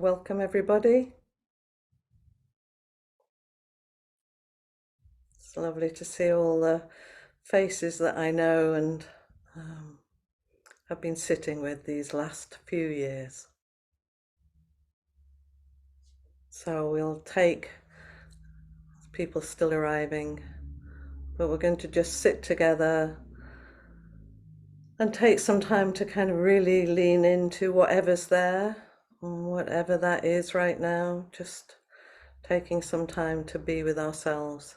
Welcome everybody. It's lovely to see all the faces that I know and have been sitting with these last few years. So we'll take people still arriving, but we're going to just sit together and take some time to kind of really lean into whatever's there, whatever that is right now, just taking some time to be with ourselves.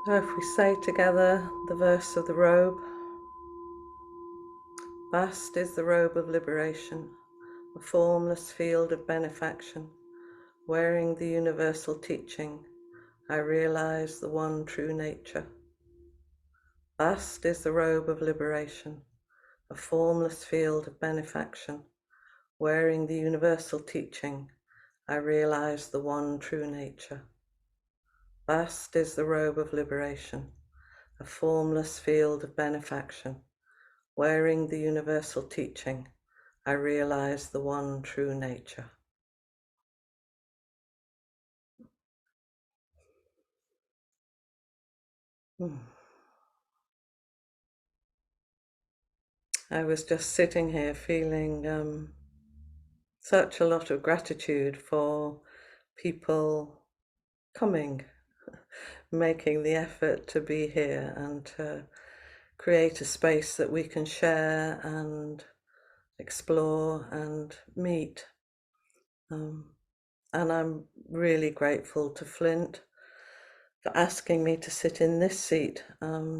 So if we say together the verse of the robe, vast is the robe of liberation, a formless field of benefaction, wearing the universal teaching, I realize the one true nature. Vast is the robe of liberation, a formless field of benefaction, wearing the universal teaching, I realize the one true nature. Vast is the robe of liberation, a formless field of benefaction, wearing the universal teaching, I realize the one true nature. I was just sitting here feeling such a lot of gratitude for people coming, making the effort to be here and to create a space that we can share and explore and meet. And I'm really grateful to Flint for asking me to sit in this seat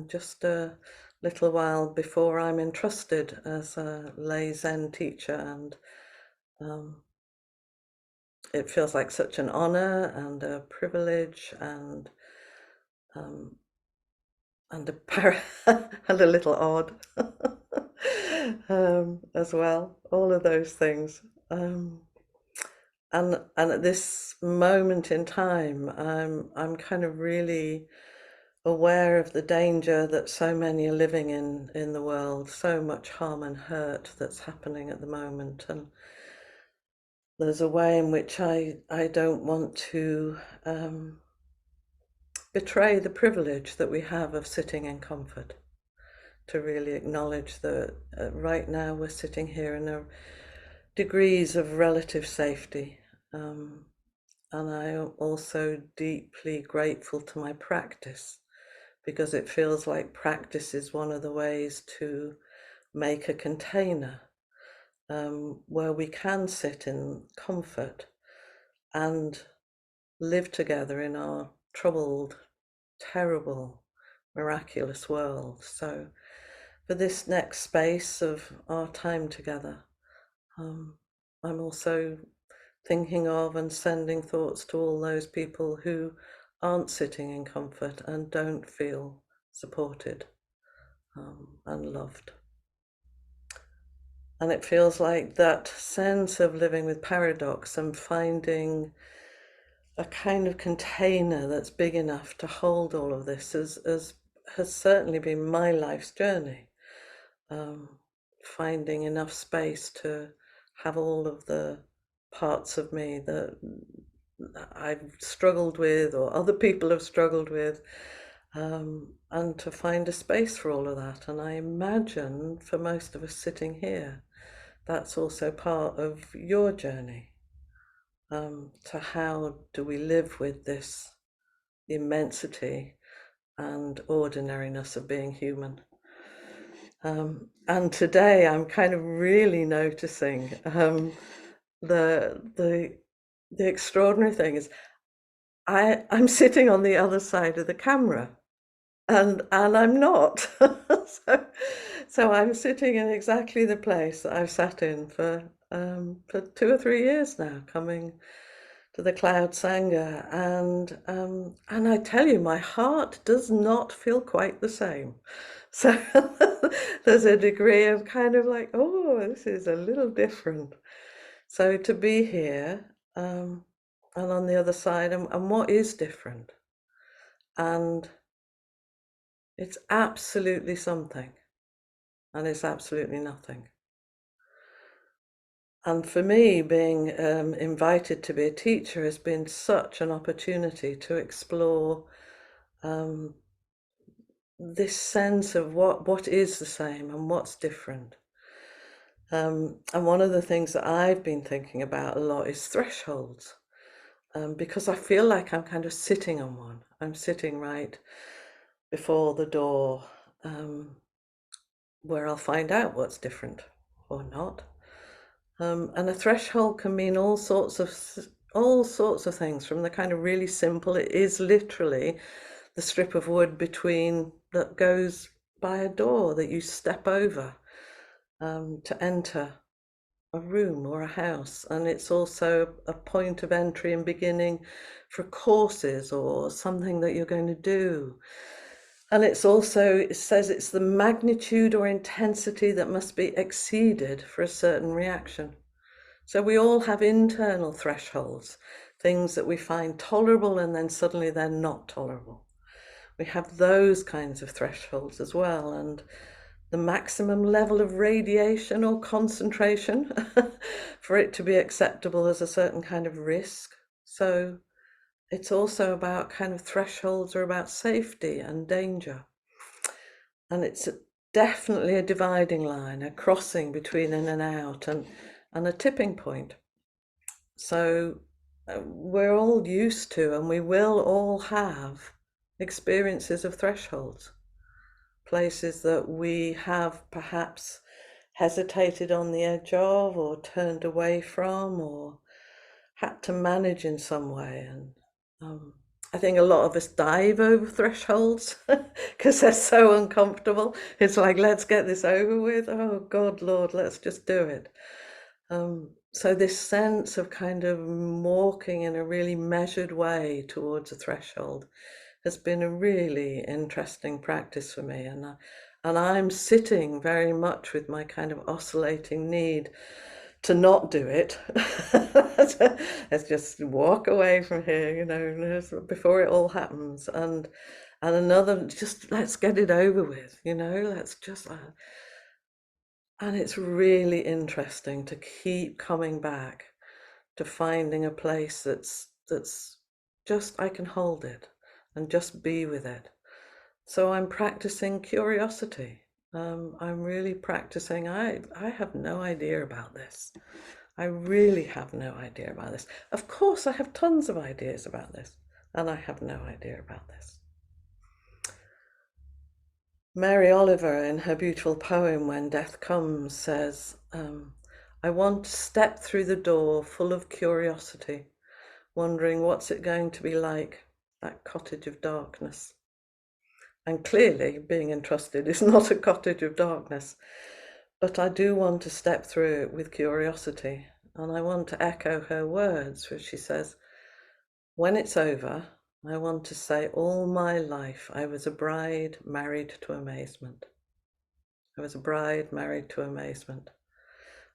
just a little while before I'm entrusted as a lay Zen teacher, and it feels like such an honor and a privilege and and a little odd as well, all of those things. And at this moment in time, I'm kind of really aware of the danger that so many are living in the world, so much harm and hurt that's happening at the moment. And there's a way in which I don't want to betray the privilege that we have of sitting in comfort, to really acknowledge that right now we're sitting here in a degrees of relative safety. And I am also deeply grateful to my practice, because it feels like practice is one of the ways to make a container where we can sit in comfort and live together in our troubled, terrible, miraculous world. So for this next space of our time together, I'm also thinking of and sending thoughts to all those people who aren't sitting in comfort and don't feel supported and loved. And it feels like that sense of living with paradox and finding a kind of container that's big enough to hold all of this has certainly been my life's journey. Finding enough space to have all of the parts of me that I've struggled with or other people have struggled with, and to find a space for all of that. And I imagine for most of us sitting here, that's also part of your journey, to how do we live with this immensity and ordinariness of being human. And today I'm kind of really noticing the extraordinary thing is I'm sitting on the other side of the camera, and I'm not. So I'm sitting in exactly the place that I've sat in for 2 or 3 years now, coming to the Cloud Sangha, and I tell you, my heart does not feel quite the same. So there's a degree of kind of like, oh, this is a little different. So to be here, and on the other side, and what is different, and it's absolutely something, and it's absolutely nothing. And for me, being invited to be a teacher has been such an opportunity to explore this sense of what is the same and what's different. And one of the things that I've been thinking about a lot is thresholds, because I feel like I'm kind of sitting on one. I'm sitting right before the door, where I'll find out what's different or not. And a threshold can mean all sorts of things, from the kind of really simple, it is literally the strip of wood between that goes by a door that you step over to enter a room or a house. And it's also a point of entry and beginning for courses or something that you're going to do. And it's also, it says it's the magnitude or intensity that must be exceeded for a certain reaction. So we all have internal thresholds, things that we find tolerable and then suddenly they're not tolerable. We have those kinds of thresholds as well, and the maximum level of radiation or concentration for it to be acceptable as a certain kind of risk. So it's also about kind of thresholds are about safety and danger. And it's definitely a dividing line, a crossing between in and out, and a tipping point. So we're all used to, and we will all have experiences of thresholds, places that we have perhaps hesitated on the edge of, or turned away from, or had to manage in some way. And I think a lot of us dive over thresholds because they're so uncomfortable. It's like, let's get this over with. Oh God, Lord, let's just do it. So this sense of kind of walking in a really measured way towards a threshold has been a really interesting practice for me. And I'm sitting very much with my kind of oscillating need to not do it. Let's just walk away from here, you know, before it all happens. And another, just let's get it over with, you know, let's just... And it's really interesting to keep coming back to finding a place that's just, I can hold it and just be with it. So I'm practicing curiosity. I'm really practicing. I have no idea about this. I really have no idea about this. Of course, I have tons of ideas about this, and I have no idea about this. Mary Oliver, in her beautiful poem When Death Comes, says, I want to step through the door full of curiosity, wondering what's it going to be like, that cottage of darkness. And clearly, being entrusted is not a cottage of darkness, but I do want to step through it with curiosity. And I want to echo her words, where she says, when it's over, I want to say all my life I was a bride married to amazement. I was a bride married to amazement.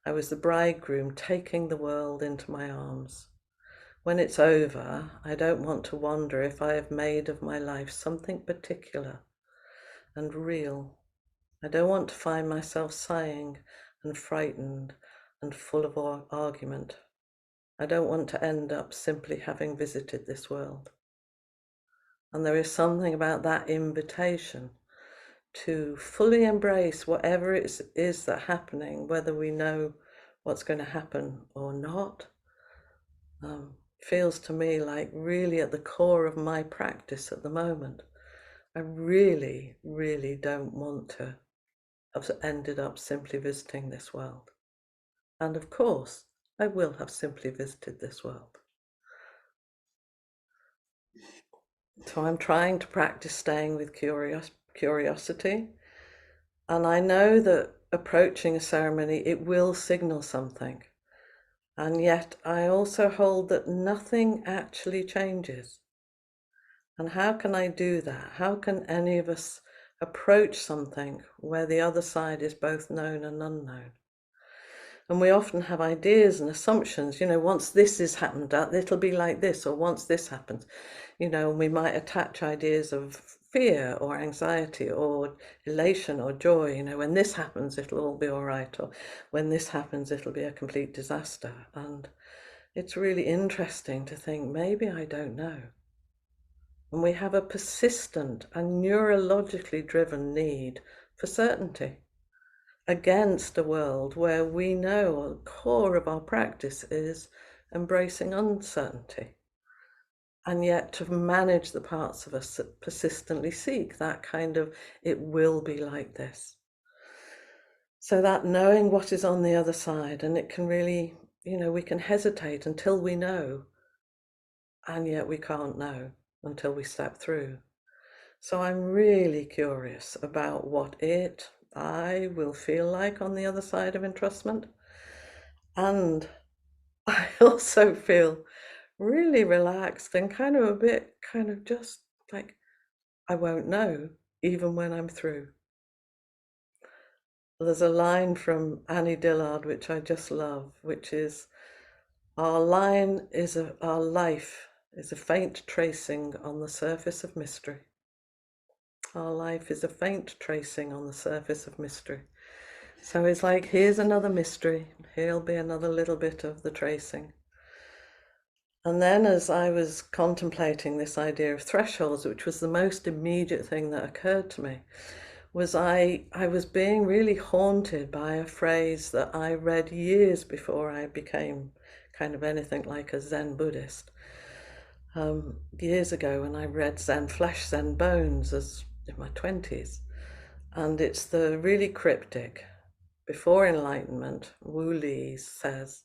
I was the bridegroom taking the world into my arms. When it's over, I don't want to wonder if I have made of my life something particular and real. I don't want to find myself sighing and frightened and full of argument. I don't want to end up simply having visited this world. And there is something about that invitation to fully embrace whatever it is that's happening, whether we know what's going to happen or not. Feels to me like really at the core of my practice at the moment. I really, really don't want to have ended up simply visiting this world. And of course, I will have simply visited this world. So I'm trying to practice staying with curiosity. And I know that approaching a ceremony, it will signal something. And yet I also hold that nothing actually changes. And how can I do that? How can any of us approach something where the other side is both known and unknown? And we often have ideas and assumptions, you know, once this has happened, it'll be like this, or once this happens, you know, and we might attach ideas of fear or anxiety or elation or joy, you know, when this happens, it'll all be all right, or when this happens, it'll be a complete disaster. And it's really interesting to think, maybe I don't know. And we have a persistent and neurologically driven need for certainty against a world where we know the core of our practice is embracing uncertainty. And yet to manage the parts of us that persistently seek that kind of, it will be like this. So that knowing what is on the other side, and it can really, you know, we can hesitate until we know, and yet we can't know until we step through. So I'm really curious about what I will feel like on the other side of entrustment. And I also feel really relaxed and kind of a bit kind of just like I won't know even when I'm through. There's a line from Annie Dillard which I just love, which is our life is a faint tracing on the surface of mystery. Our life is a faint tracing on the surface of mystery. So it's like, here's another mystery. Here'll be another little bit of the tracing. And then as I was contemplating this idea of thresholds, which was the most immediate thing that occurred to me, was I was being really haunted by a phrase that I read years before I became kind of anything like a Zen Buddhist. Years ago when I read Zen Flesh, Zen Bones as in my 20s. And it's the really cryptic, before enlightenment, Wu Li says,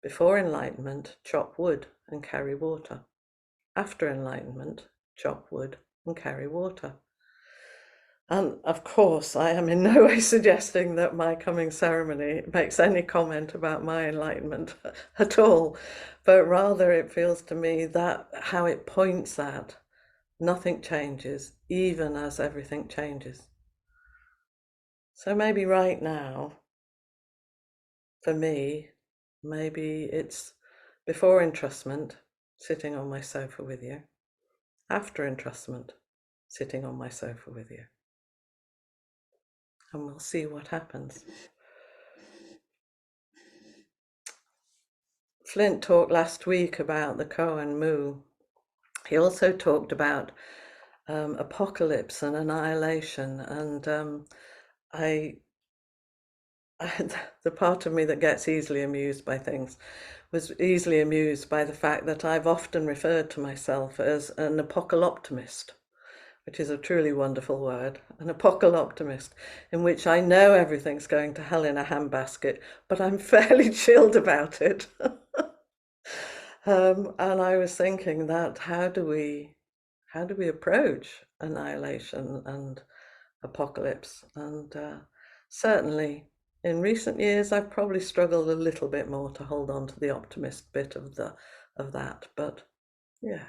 before enlightenment, chop wood and carry water. After enlightenment, chop wood and carry water. And of course, I am in no way suggesting that my coming ceremony makes any comment about my enlightenment at all, but rather it feels to me that how it points at nothing changes, even as everything changes. So maybe right now, for me, maybe it's before entrustment, sitting on my sofa with you, after entrustment, sitting on my sofa with you. And we'll see what happens. Flint talked last week about the Koan Mu. He also talked about apocalypse and annihilation, and the part of me that gets easily amused by things was easily amused by the fact that I've often referred to myself as an apocalyptimist, which is a truly wonderful word, an apocalyptimist, in which I know everything's going to hell in a handbasket, but I'm fairly chilled about it. And I was thinking that how do we approach annihilation and apocalypse? And certainly in recent years, I've probably struggled a little bit more to hold on to the optimist bit of that. But yeah.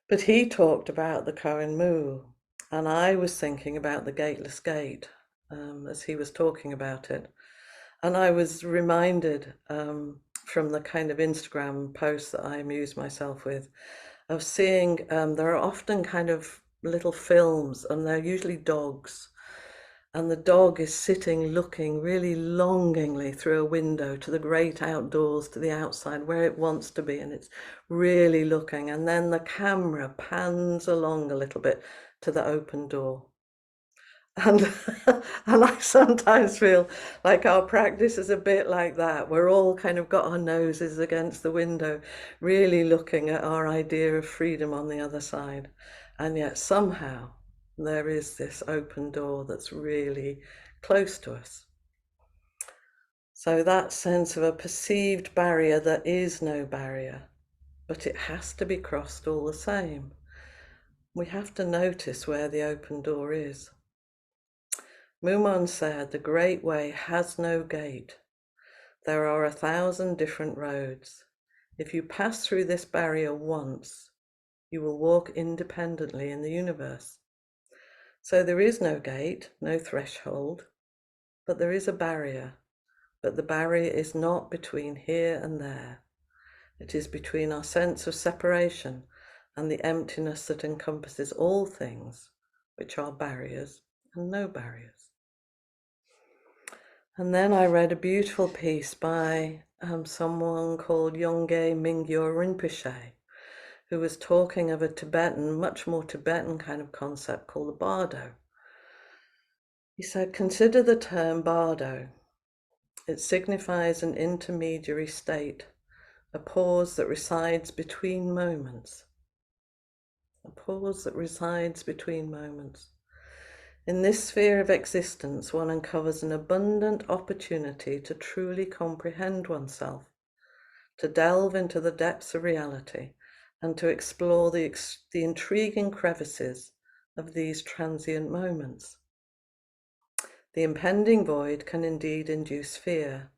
But he talked about the Koan Mu, and I was thinking about the Gateless Gate as he was talking about it. And I was reminded from the kind of Instagram posts that I amuse myself with of seeing, there are often kind of little films, and they're usually dogs. And the dog is sitting looking really longingly through a window to the great outdoors, to the outside, where it wants to be, and it's really looking. And then the camera pans along a little bit to the open door. And, and I sometimes feel like our practice is a bit like that. We're all kind of got our noses against the window, really looking at our idea of freedom on the other side. And yet somehow there is this open door that's really close to us. So that sense of a perceived barrier, there is no barrier, but it has to be crossed all the same. We have to notice where the open door is. Mumon said, the great way has no gate. There are 1,000 different roads. If you pass through this barrier once, you will walk independently in the universe. So there is no gate, no threshold, but there is a barrier. But the barrier is not between here and there. It is between our sense of separation and the emptiness that encompasses all things, which are barriers and no barriers. And then I read a beautiful piece by someone called Yongey Mingyur Rinpoche, who was talking of a Tibetan, much more Tibetan kind of concept called the bardo. He said, consider the term bardo. It signifies an intermediary state, a pause that resides between moments. A pause that resides between moments. In this sphere of existence, one uncovers an abundant opportunity to truly comprehend oneself, to delve into the depths of reality, and to explore the intriguing crevices of these transient moments. The impending void can indeed induce fear,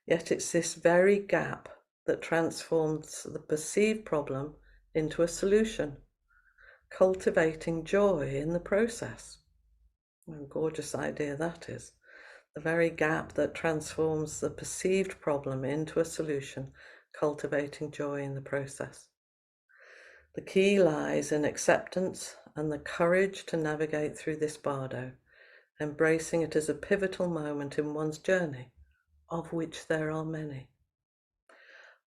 yet it's this very gap that transforms the perceived problem into a solution, cultivating joy in the process. What a gorgeous idea that is. The very gap that transforms the perceived problem into a solution, cultivating joy in the process. The key lies in acceptance and the courage to navigate through this bardo, embracing it as a pivotal moment in one's journey, of which there are many.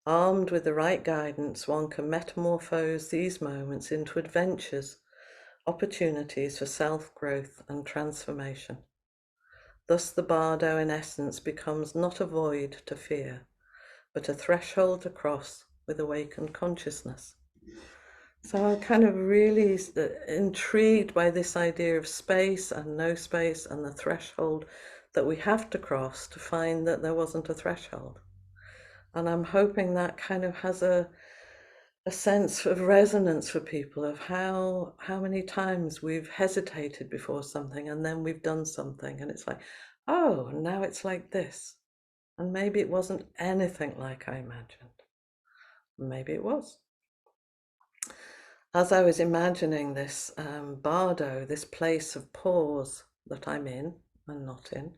Armed with the right guidance, one can metamorphose these moments into adventures, opportunities for self-growth and transformation. Thus the bardo in essence becomes not a void to fear, but a threshold to cross with awakened consciousness. So I'm kind of really intrigued by this idea of space and no space and the threshold that we have to cross to find that there wasn't a threshold. And I'm hoping that kind of has a sense of resonance for people of how many times we've hesitated before something and then we've done something and it's like, oh, now it's like this. And maybe it wasn't anything like I imagined. Maybe it was. As I was imagining this bardo, this place of pause that I'm in and not in,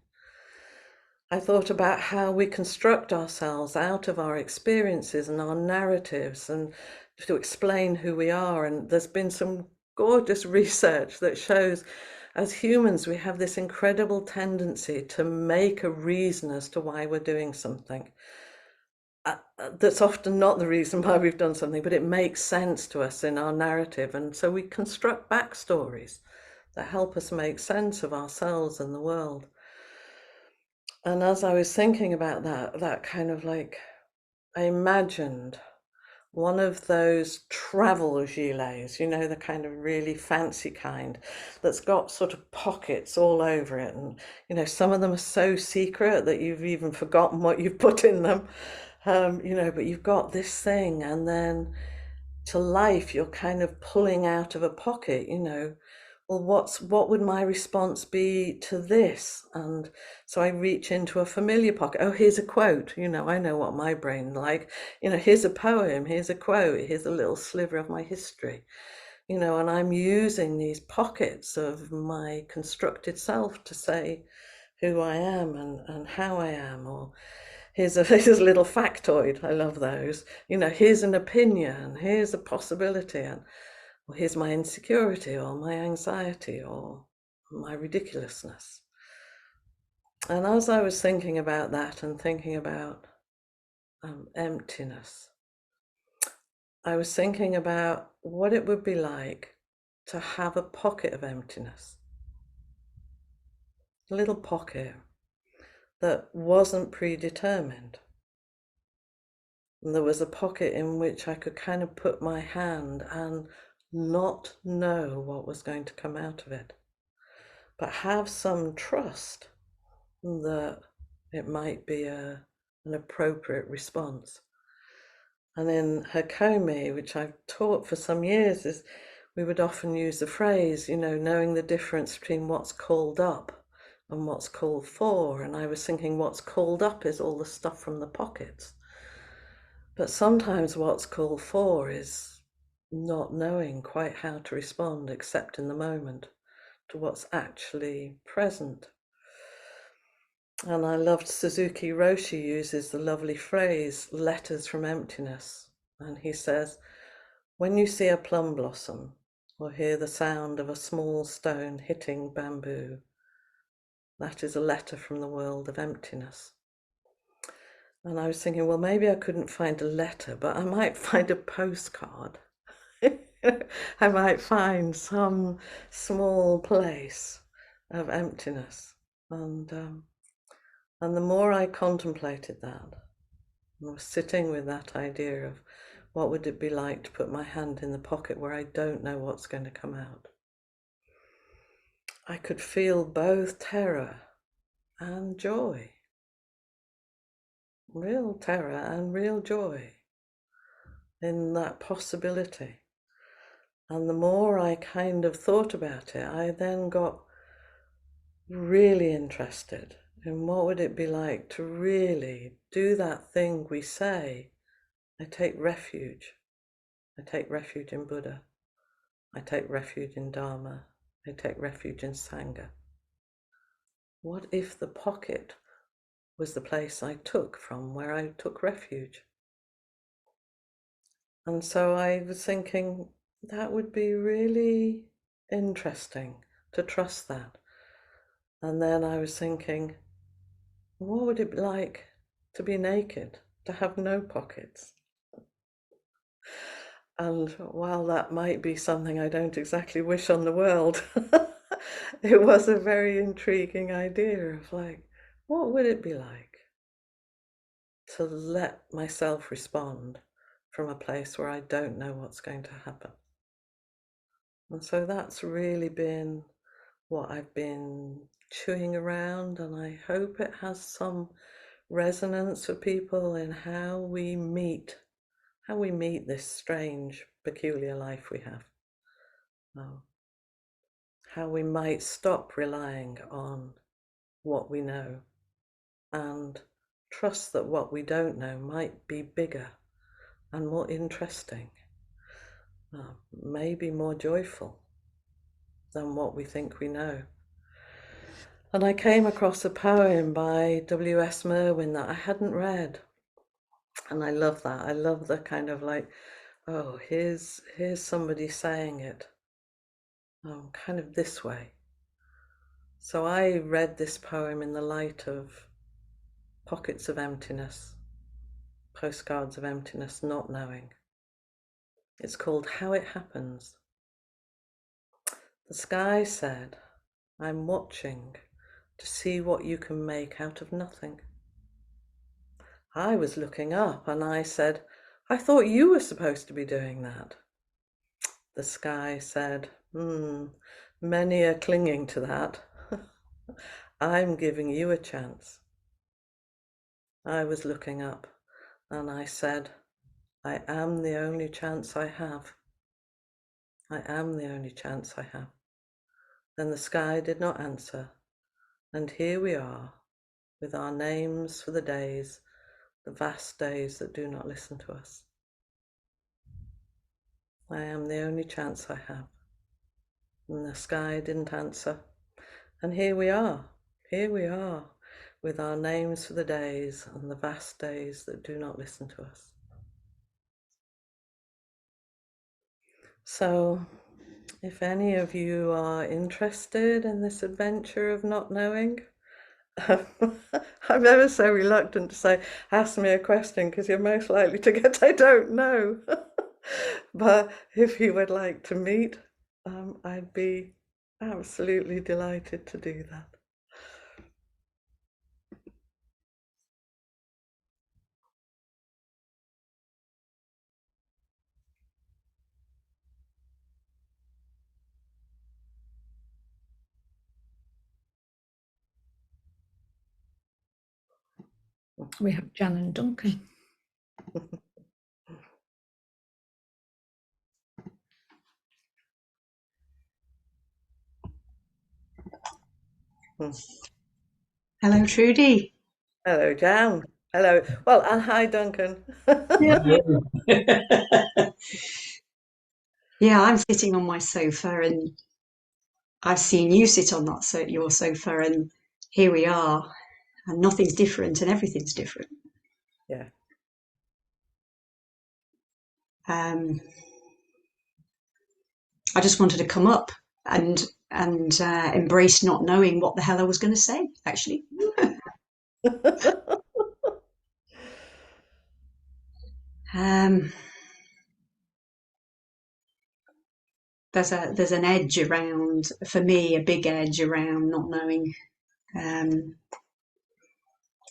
I thought about how we construct ourselves out of our experiences and our narratives and to explain who we are. And there's been some gorgeous research that shows as humans, we have this incredible tendency to make a reason as to why we're doing something. That's often not the reason why we've done something, but it makes sense to us in our narrative. And so we construct backstories that help us make sense of ourselves and the world. And as I was thinking about that kind of like, I imagined one of those travel gilets, you know, the kind of really fancy kind that's got sort of pockets all over it. And, you know, some of them are so secret that you've even forgotten what you've put in them. You know, but you've got this thing, and then to life, you're kind of pulling out of a pocket, you know, well, what would my response be to this? And so I reach into a familiar pocket. Oh, here's a quote. You know, I know what my brain like. You know, here's a poem, here's a quote, here's a little sliver of my history. You know, and I'm using these pockets of my constructed self to say who I am and how I am, or here's a little factoid. I love those. You know, here's an opinion, here's a possibility, and well, here's my insecurity or my anxiety or my ridiculousness. And as I was thinking about that and thinking about emptiness, I was thinking about what it would be like to have a pocket of emptiness, a little pocket that wasn't predetermined. And there was a pocket in which I could kind of put my hand and not know what was going to come out of it, but have some trust that it might be an appropriate response. And in Hakomi, which I've taught for some years, is we would often use the phrase, you know, knowing the difference between what's called up and what's called for. And I was thinking what's called up is all the stuff from the pockets. But sometimes what's called for is not knowing quite how to respond, except in the moment, to what's actually present. And I loved Suzuki Roshi uses the lovely phrase, letters from emptiness. And he says, when you see a plum blossom or hear the sound of a small stone hitting bamboo, that is a letter from the world of emptiness. And I was thinking, well, maybe I couldn't find a letter, but I might find a postcard. I might find some small place of emptiness. And the more I contemplated that, and was sitting with that idea of what would it be like to put my hand in the pocket where I don't know what's going to come out, I could feel both terror and joy. Real terror and real joy in that possibility. And the more I kind of thought about it, I then got really interested in what would it be like to really do that thing we say, I take refuge. I take refuge in Buddha. I take refuge in Dharma. I take refuge in Sangha. What if the pocket was the place I took from, where I took refuge? And so I was thinking that would be really interesting to trust that. And then I was thinking, what would it be like to be naked, to have no pockets? And while that might be something I don't exactly wish on the world, it was a very intriguing idea of like, what would it be like to let myself respond from a place where I don't know what's going to happen? And so that's really been what I've been chewing around, and I hope it has some resonance for people in how we meet this strange, peculiar life we have. How we might stop relying on what we know and trust that what we don't know might be bigger and more interesting, maybe more joyful than what we think we know. And I came across a poem by W.S. Merwin that I hadn't read. And I love that. I love the kind of like, oh, here's somebody saying it kind of this way. So I read this poem in the light of pockets of emptiness, postcards of emptiness, not knowing. It's called How It Happens. The sky said, I'm watching to see what you can make out of nothing. I was looking up and I said, I thought you were supposed to be doing that. The sky said, many are clinging to that. I'm giving you a chance. I was looking up and I said, I am the only chance I have. I am the only chance I have. Then the sky did not answer, and here we are, with our names for the days, the vast days that do not listen to us. I am the only chance I have. And the sky didn't answer, and here we are, with our names for the days and the vast days that do not listen to us. So, if any of you are interested in this adventure of not knowing, I'm ever so reluctant to say, ask me a question, because you're most likely to get, I don't know. But if you would like to meet, I'd be absolutely delighted to do that. We have Jan and Duncan. Hello, Trudy. Hello, Jan. Hello. Well, and hi, Duncan. Yeah, I'm sitting on my sofa, and I've seen you sit on your sofa, and here we are, and nothing's different, and everything's different. Yeah. I just wanted to come up and embrace not knowing what the hell I was going to say, actually. There's an edge around, for me, a big edge around not knowing.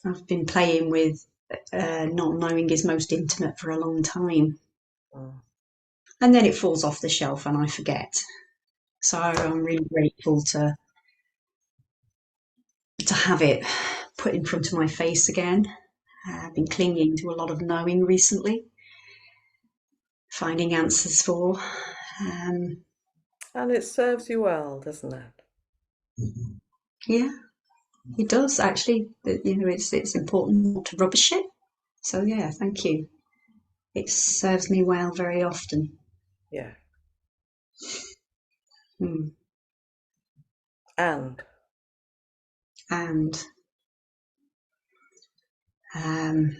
I've been playing with not knowing is most intimate for a long time. And then it falls off the shelf and I forget. So I'm really grateful to have it put in front of my face again. I've been clinging to a lot of knowing recently, finding answers for. Um, And it serves you well, doesn't it? yeah, it does actually. It's important not to rubbish it. So yeah, thank you. It serves me well very often. Yeah. Mm. And And um,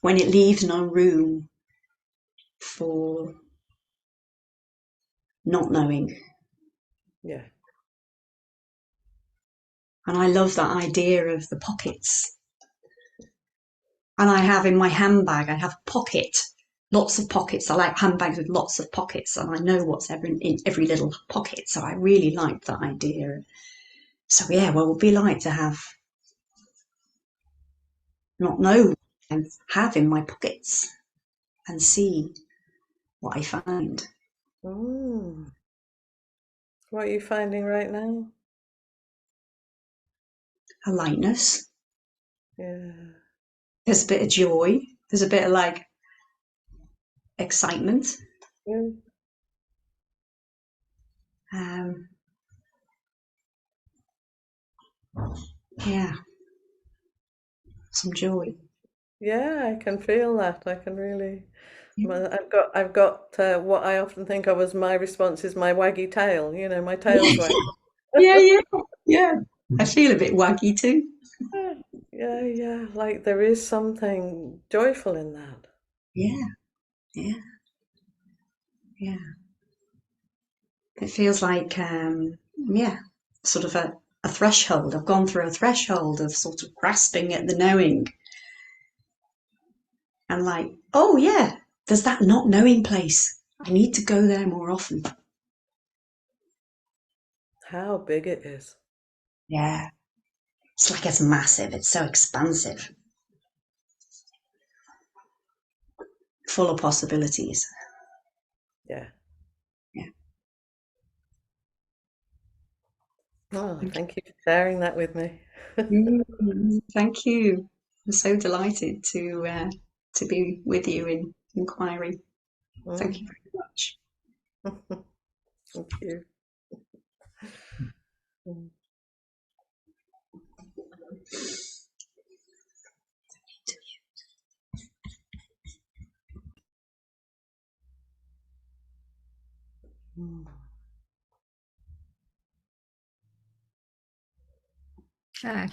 when it leaves no room for not knowing. yeah. And I love that idea of the pockets. And I have in my handbag, I have a pocket, lots of pockets. I like handbags with lots of pockets, and I know what's in every little pocket. So I really like that idea. So yeah, what would it be like to not know and have in my pockets and see what I find? Mm. What are you finding right now? A lightness. Yeah. There's a bit of joy. There's a bit of like excitement. Yeah. Um, yeah, some joy. Yeah, I can feel that. I can really. I've got what I often think of as my response is my waggy tail. You know, my tail's wag. Yeah, yeah, yeah. I feel a bit waggy too. Yeah, yeah, yeah. Like there is something joyful in that. Yeah, yeah, yeah. It feels like, yeah, sort of a threshold. I've gone through a threshold of sort of grasping at the knowing and like, oh yeah, there's that not knowing place. I need to go there more often. How big it is. Yeah, it's like it's massive. It's so expansive, full of possibilities. Yeah. Yeah. Oh, thank you for sharing that with me. Thank you. I'm so delighted to be with you in inquiry. Thank you Mm. very much. Thank you. Mm. Mm.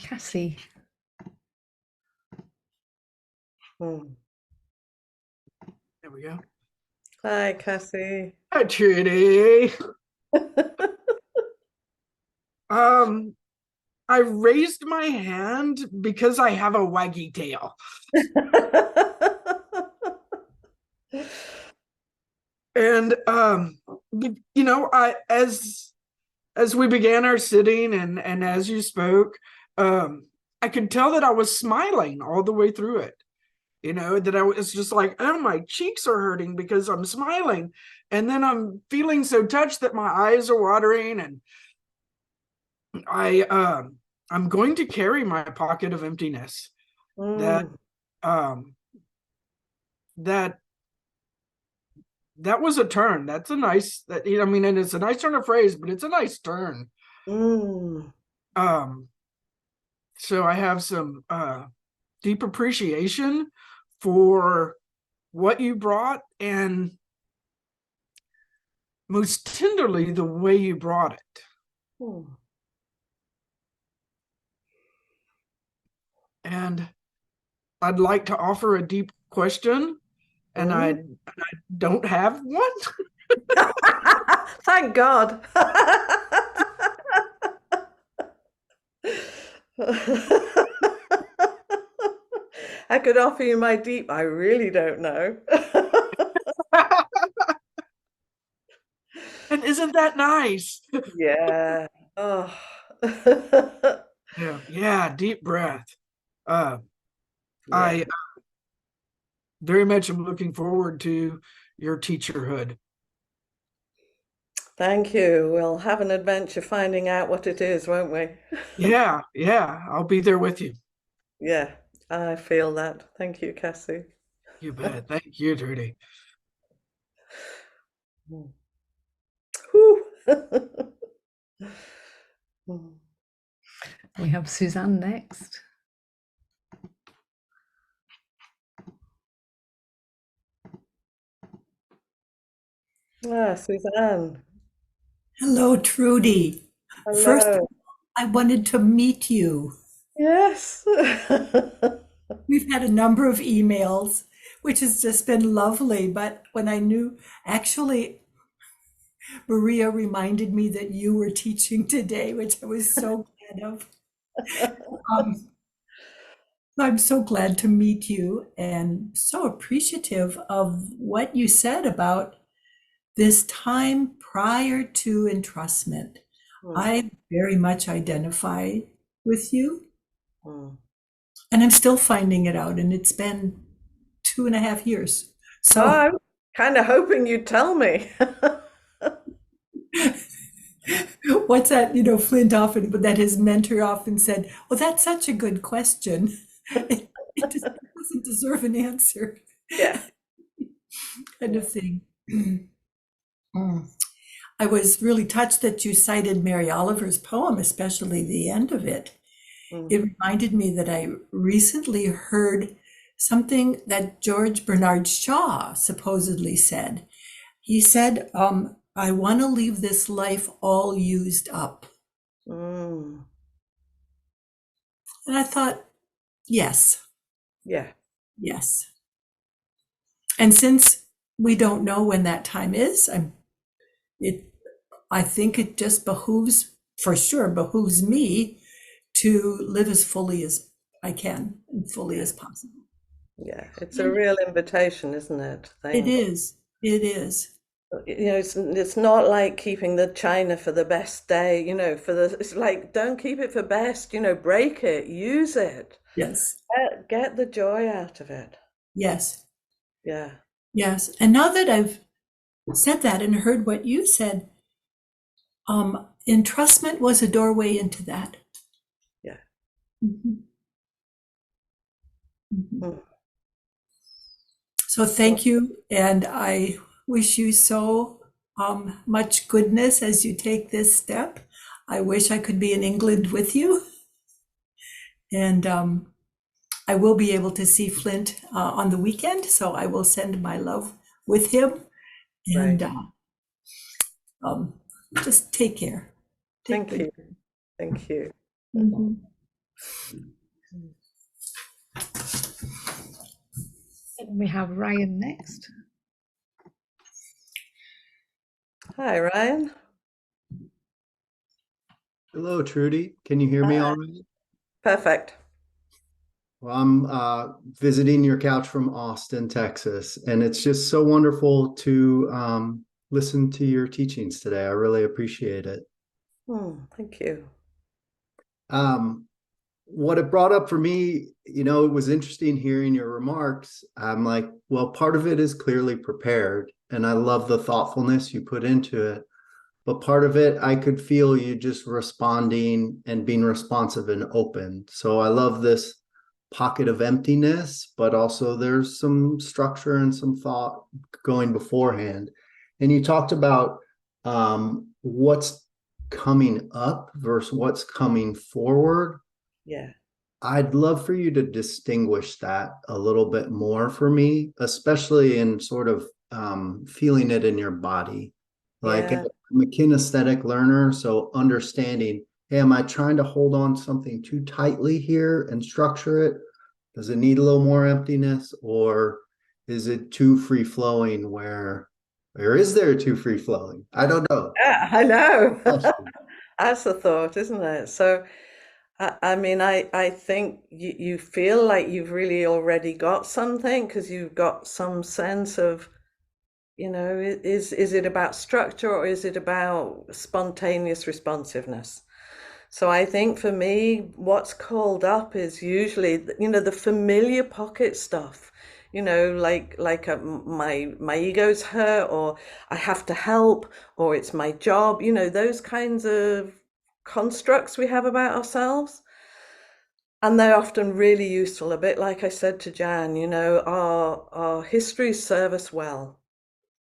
Cassie. Mm. There we go. Hi, Cassie. Hi, Trudy. I raised my hand because I have a waggy tail. And I as we began our sitting and as you spoke, I could tell that I was smiling all the way through it. That I was just like, oh, my cheeks are hurting because I'm smiling. And then I'm feeling so touched that my eyes are watering, and I'm going to carry my pocket of emptiness. That Mm. um that that was a turn. That's a nice and it's a nice turn of phrase, but it's a nice turn. Mm. Um so I have some deep appreciation for what you brought, and most tenderly the way you brought it. Mm. And I'd like to offer a deep question, and I Mm. don't have one. Thank God. I could offer you my deep, I really don't know. And isn't that nice? Yeah. Oh. Yeah, deep breath. uh Yeah. I very much am looking forward to your teacherhood. Thank you. We'll have an adventure finding out what it is, won't we? Yeah, yeah, I'll be there with you. Yeah, I feel that. Thank you, Cassie. You bet. Thank you, Trudy. Whew. We have Suzanne next. Suzanne. Hello, Trudy. First, Hello. I wanted to meet you. Yes. We've had a number of emails, which has just been lovely. But when I knew, actually, Maria reminded me that you were teaching today, which I was so glad of. Um, I'm so glad to meet you and so appreciative of what you said about this time prior to entrustment. I very much identify with you. And I'm still finding it out, and it's been 2.5 years. So I'm kind of hoping you'd tell me. what's that? Flint often, but that his mentor often said, "Well, that's such a good question. It just doesn't deserve an answer." Yeah. Kind of thing. I was really touched that you cited Mary Oliver's poem, especially the end of it. It reminded me that I recently heard something that George Bernard Shaw supposedly said. He said, I want to leave this life all used up. And I thought, yes. Yeah. Yes. And since we don't know when that time is, I think it just behooves me to live as fully as I can and fully as possible. Yeah, it's a real invitation, isn't it? It is. It is. It's not like keeping the china for the best day, it's like, don't keep it for best, break it, use it. Yes. Get the joy out of it. Yes. Yeah. Yes. And now that I've said that and heard what you said, entrustment was a doorway into that. Yeah. So thank you, and I wish you so much goodness as you take this step. I wish I could be in England with you, and I will be able to see Flint on the weekend, so I will send my love with him, and just take care. Thank you. Thank you. And we have Ryan next. Hi, Ryan. Hello, Trudy. Can you hear me all right? Perfect. Well, I'm visiting your couch from Austin, Texas, and it's just so wonderful to listen to your teachings today. I really appreciate it. Thank you. What it brought up for me, it was interesting hearing your remarks. I'm like, well, part of it is clearly prepared, and I love the thoughtfulness you put into it. But part of it, I could feel you just responding and being responsive and open. So I love this pocket of emptiness, but also there's some structure and some thought going beforehand. And you talked about what's coming up versus what's coming forward. Yeah. I'd love for you to distinguish that a little bit more for me, especially in sort of feeling it in your body. Like I'm a kinesthetic learner, so understanding, hey, am I trying to hold on something too tightly here and structure it? Does it need a little more emptiness, or is it too free flowing or is there too free flowing? I don't know. Yeah, I know. That's the thought, isn't it? So, I think you feel like you've really already got something because you've got some sense of, is it about structure or is it about spontaneous responsiveness? So I think for me, what's called up is usually, the familiar pocket stuff. you know, like my ego's hurt, or I have to help, or it's my job, you know, those kinds of constructs we have about ourselves. And they're often really useful, a bit like I said to Jan, you know, our histories serve us well.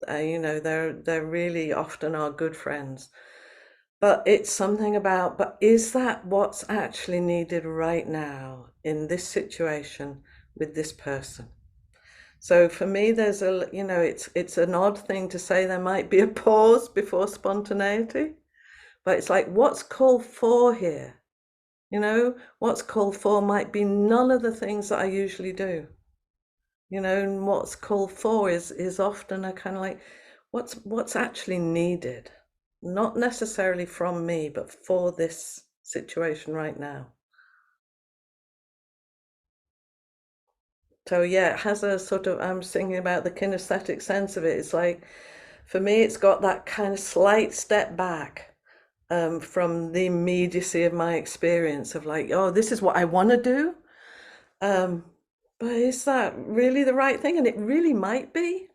You know, they're really often our good friends. But it's something about, but is that what's actually needed right now in this situation with this person? So for me, there's a, you know, it's an odd thing to say there might be a pause before spontaneity, but it's like, what's called for here? You know, what's called for might be none of the things that I usually do. You know, and what's called for is often a kind of like, what's actually needed, not necessarily from me, but for this situation right now. So yeah, it has a sort of, I'm thinking about the kinesthetic sense of it. It's like, for me, it's got that kind of slight step back from the immediacy of my experience of like, oh, this is what I want to do. But is that really the right thing? And it really might be.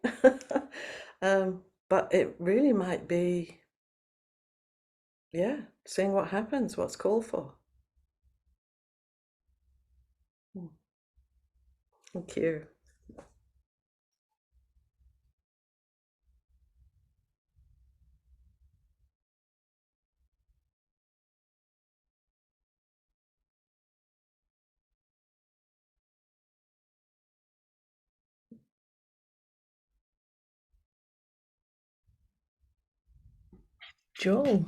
But it really might be, yeah, seeing what happens, what's called for. Thank you. Joel.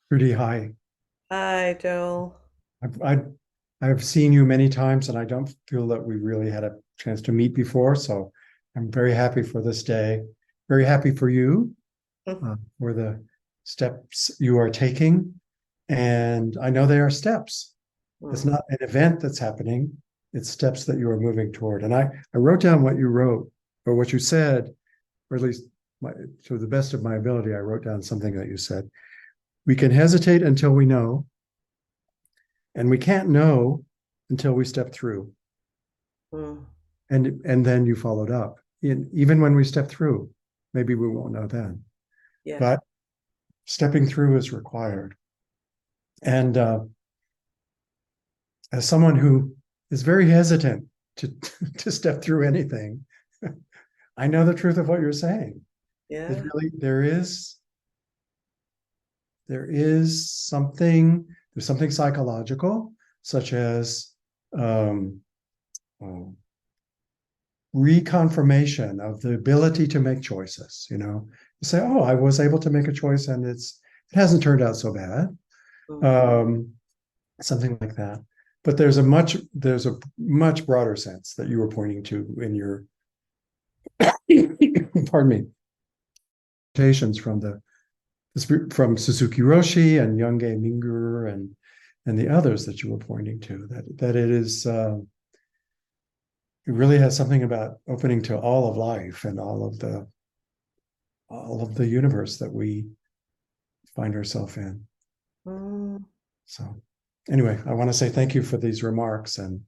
Trudy, hi. Hi, Joel. I've seen you many times, and I don't feel that we really had a chance to meet before. So I'm very happy for this day. Very happy for you, for the steps you are taking. And I know they are steps. It's not an event that's happening. It's steps that you are moving toward. And I wrote down what you wrote, or what you said, or at least to the best of my ability, I wrote down something that you said. We can hesitate until we know, and we can't know until we step through. And then you followed up. Even when we step through, maybe we won't know then. Yeah. But stepping through is required. And as someone who is very hesitant to to step through anything, I know the truth of what you're saying. Yeah. It really, there's something psychological, such as reconfirmation of the ability to make choices. You know, you say, "Oh, I was able to make a choice, and it hasn't turned out so bad." Something like that. But there's a much broader sense that you were pointing to in your pardon me, quotations from Suzuki Roshi and Youngei Mingur and the others that you were pointing to, that it is it really has something about opening to all of life and all of the universe that we find ourselves in. So anyway, I want to say thank you for these remarks and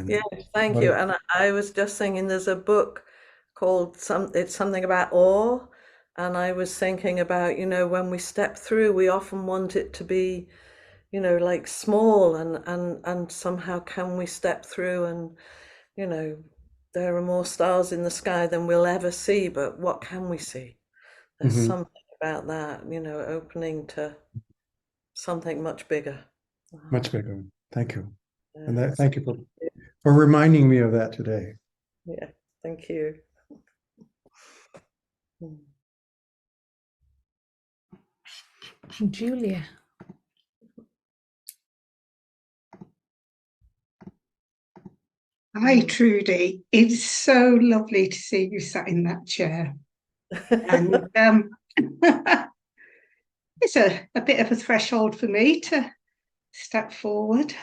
yeah, thank you. And I was just thinking, there's a book called it's something about awe, and I was thinking about, you know, when we step through, we often want it to be, you know, like small, and somehow can we step through, and you know, there are more stars in the sky than we'll ever see, but what can we see? There's something about that, you know, opening to something much bigger. Much bigger. Thank you. And thank you for reminding me of that today. Yeah, thank you. Julia. Hi, Trudy. It's so lovely to see you sat in that chair. And it's a bit of a threshold for me to step forward.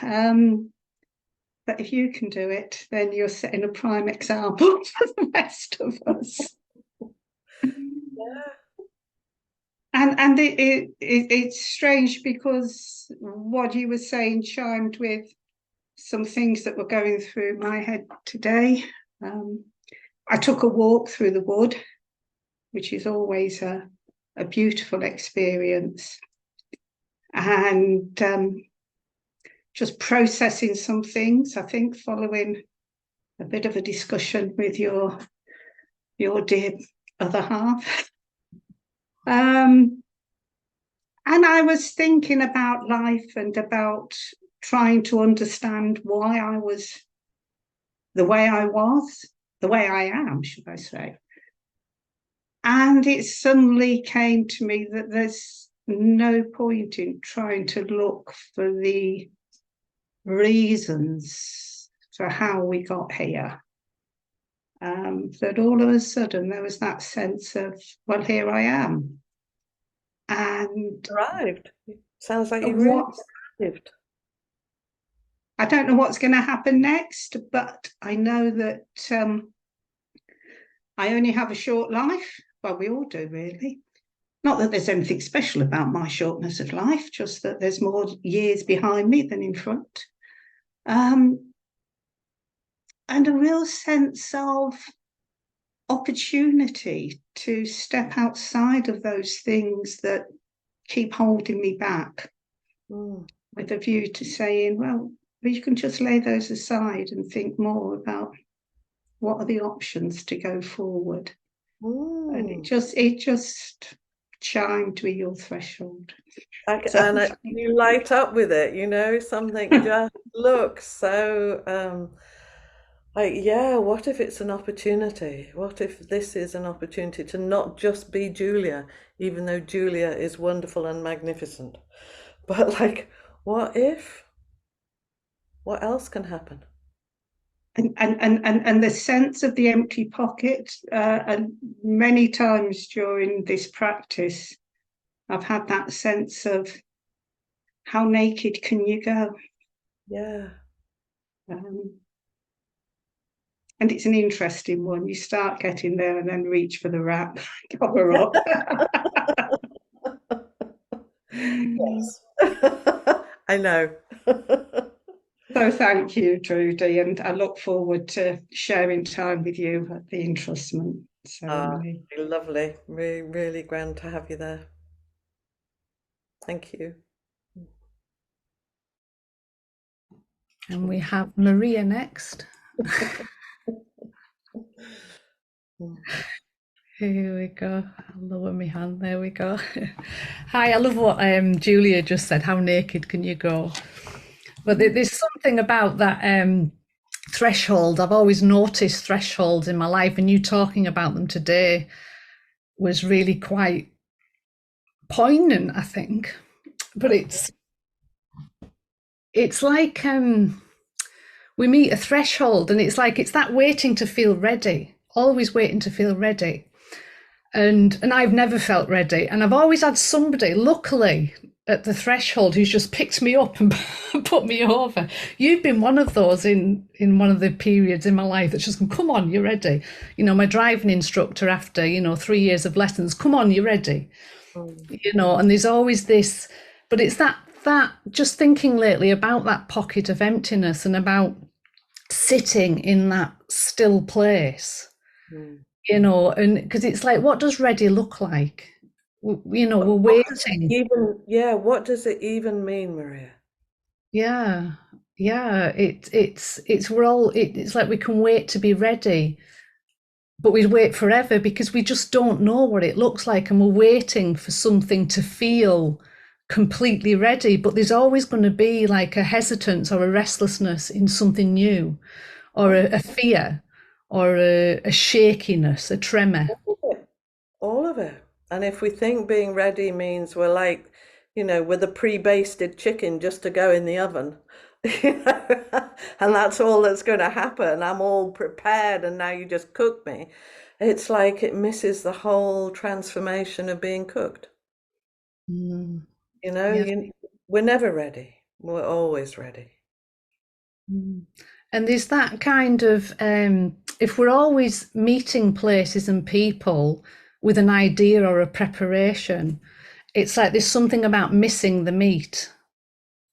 But if you can do it, then you're setting a prime example for the rest of us. And it's strange because what you were saying chimed with some things that were going through my head today. I took a walk through the wood, which is always a beautiful experience, and just processing some things, I think, following a bit of a discussion with your dear other half. And I was thinking about life and about trying to understand why I was the way I was, the way I am, should I say. And it suddenly came to me that there's no point in trying to look for the reasons for how we got here. That all of a sudden there was that sense of, well, here I am. And Arrived. Sounds like you really arrived. I don't know what's going to happen next, but I know that I only have a short life. Well, we all do, really. Not that there's anything special about my shortness of life, just that there's more years behind me than in front. And a real sense of opportunity to step outside of those things that keep holding me back, with a view to saying, well, you can just lay those aside and think more about what are the options to go forward. And it just chimed with your threshold. And you light up with it, you know, something just looks so like, yeah, what if it's an opportunity? What if this is an opportunity to not just be Julia, even though Julia is wonderful and magnificent, but like, what if? What else can happen? And the sense of the empty pocket, and many times during this practice, I've had that sense of how naked can you go? Yeah. And it's an interesting one. You start getting there and then reach for the wrap, cover up. Yes. I know. So thank you, Trudy, and I look forward to sharing time with you at the entrustment ceremony. Lovely. Really, really grand to have you there. Thank you. And we have Maria next. Here we go. I'll lower my hand. There we go. Hi, I love what Julia just said. How naked can you go? But there's something about that threshold. I've always noticed thresholds in my life, and you talking about them today was really quite poignant, I think. But it's like we meet a threshold, and it's like it's that waiting to feel ready, always waiting to feel ready. And I've never felt ready, and I've always had somebody, luckily, at the threshold who's just picked me up and put me over. You've been one of those in one of the periods in my life that's just come on, you're ready. You know, my driving instructor after 3 years of lessons, come on, you're ready. And there's always this, but it's that just thinking lately about that pocket of emptiness and about sitting in that still place, and because it's like, what does ready look like? We're waiting. What does it even mean, Maria? It's like we can wait to be ready, but we wait forever because we just don't know what it looks like, and we're waiting for something to feel completely ready. But there's always going to be like a hesitance or a restlessness in something new, or a fear, or a shakiness, a tremor. All of it. And if we think being ready means we're like, with a pre-basted chicken just to go in the oven, and that's all that's going to happen, I'm all prepared and now you just cook me, it's like it misses the whole transformation of being cooked. We're never ready. We're always ready. And there's that kind of, if we're always meeting places and people with an idea or a preparation, it's like there's something about missing the meat,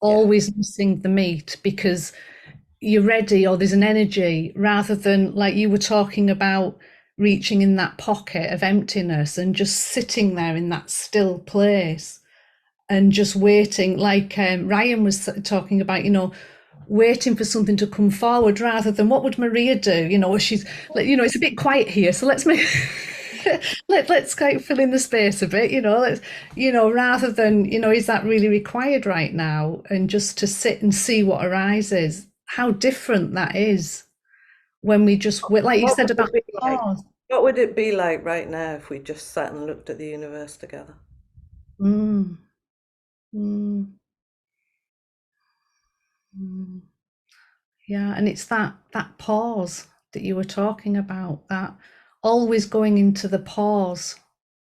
always missing the meat, because you're ready or there's an energy, rather than like you were talking about reaching in that pocket of emptiness and just sitting there in that still place and just waiting, like Ryan was talking about, waiting for something to come forward, rather than what would Maria do? She's like, it's a bit quiet here, so let's make let's kind of fill in the space a bit, let's, rather than, is that really required right now? And just to sit and see what arises, how different that is when we just, like you said about pause. What would it be like right now if we just sat and looked at the universe together? Mm. Mm. Mm. Yeah, and it's that pause that you were talking about, that always going into the pause,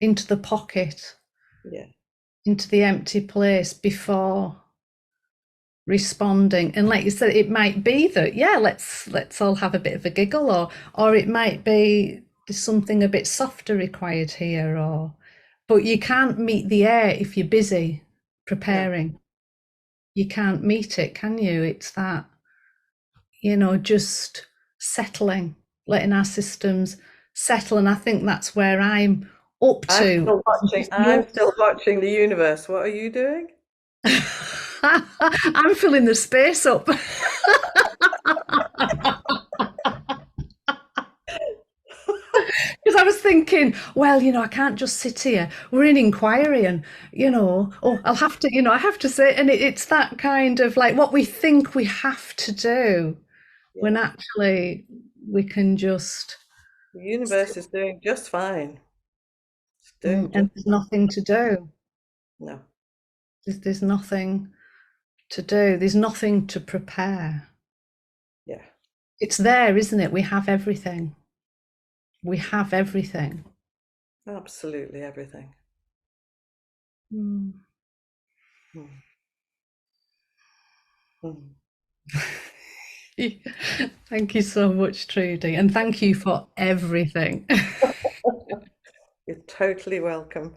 into the pocket, into the empty place before responding. And like you said, it might be that, let's all have a bit of a giggle, or it might be there's something a bit softer required here, but you can't meet the air if you're busy preparing. You can't meet it, can you? It's that, just settling, letting our systems settle. And I think that's where I'm up to. I'm still watching the universe. What are you doing? I'm filling the space up. Because I was thinking, well, I can't just sit here. We're in inquiry, and I'll have to, I have to say, and it's that kind of like what we think we have to do, when actually we can just. The universe is doing just fine. And there's nothing to do. No. There's nothing to do. There's nothing to prepare. Yeah. It's there, isn't it? We have everything. We have everything. Absolutely everything. Mm. Thank you so much, Trudy, and thank you for everything. You're totally welcome.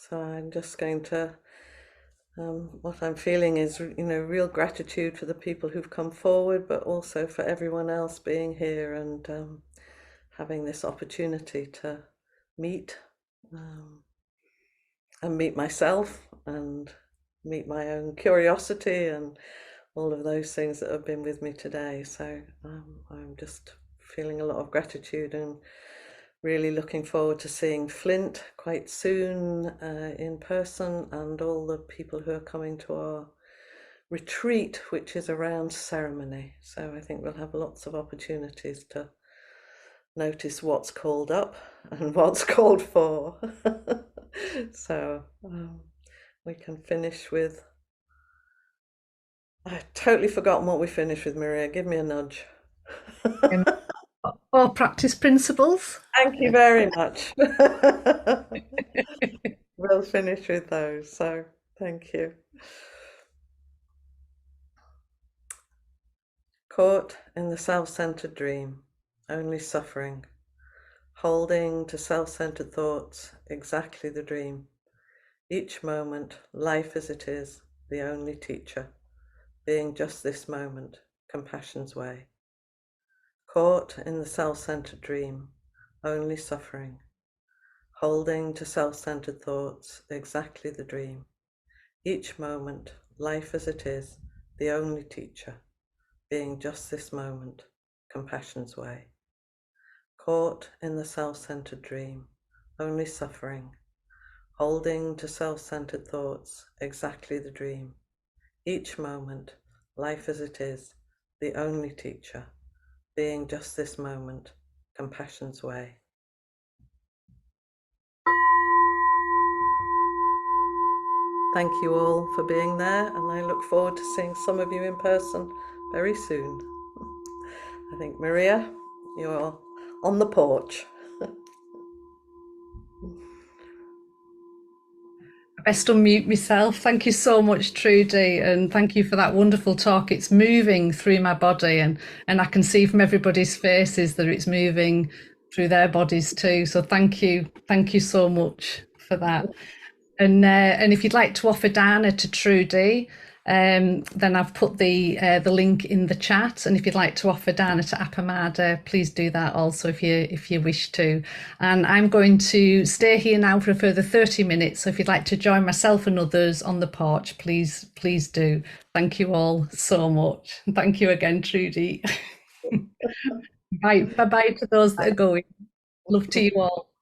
So I'm just going to, what I'm feeling is, real gratitude for the people who've come forward, but also for everyone else being here and having this opportunity to meet and meet myself and meet my own curiosity and all of those things that have been with me today. So I'm just feeling a lot of gratitude and really looking forward to seeing Flint quite soon in person, and all the people who are coming to our retreat, which is around ceremony. So I think we'll have lots of opportunities to notice what's called up and what's called for. So we can finish with, I've totally forgotten what we finished with, Maria. Give me a nudge. Or practice principles. Thank you very much. We'll finish with those. So thank you. Caught in the self-centered dream, only suffering, holding to self-centered thoughts, exactly the dream. Each moment, life as it is, the only teacher, being just this moment, compassion's way. Caught in the self-centered dream, only suffering, holding to self-centered thoughts, exactly the dream. Each moment, life as it is, the only teacher, being just this moment, compassion's way. Caught in the self-centered dream, only suffering, holding to self-centered thoughts, exactly the dream. Each moment, life as it is, the only teacher, being just this moment, compassion's way. Thank you all for being there, and I look forward to seeing some of you in person very soon. I think, Maria, you're on the porch. Best unmute myself. Thank you so much, Trudy, and thank you for that wonderful talk. It's moving through my body, and I can see from everybody's faces that it's moving through their bodies too. So thank you so much for that. And if you'd like to offer Dana to Trudy, then I've put the link in the chat. And if you'd like to offer Dana to Appamada, please do that also if you wish to. And I'm going to stay here now for a further 30 minutes. So if you'd like to join myself and others on the porch, please do. Thank you all so much. Thank you again, Trudy. Bye bye to those that are going. Love to you all.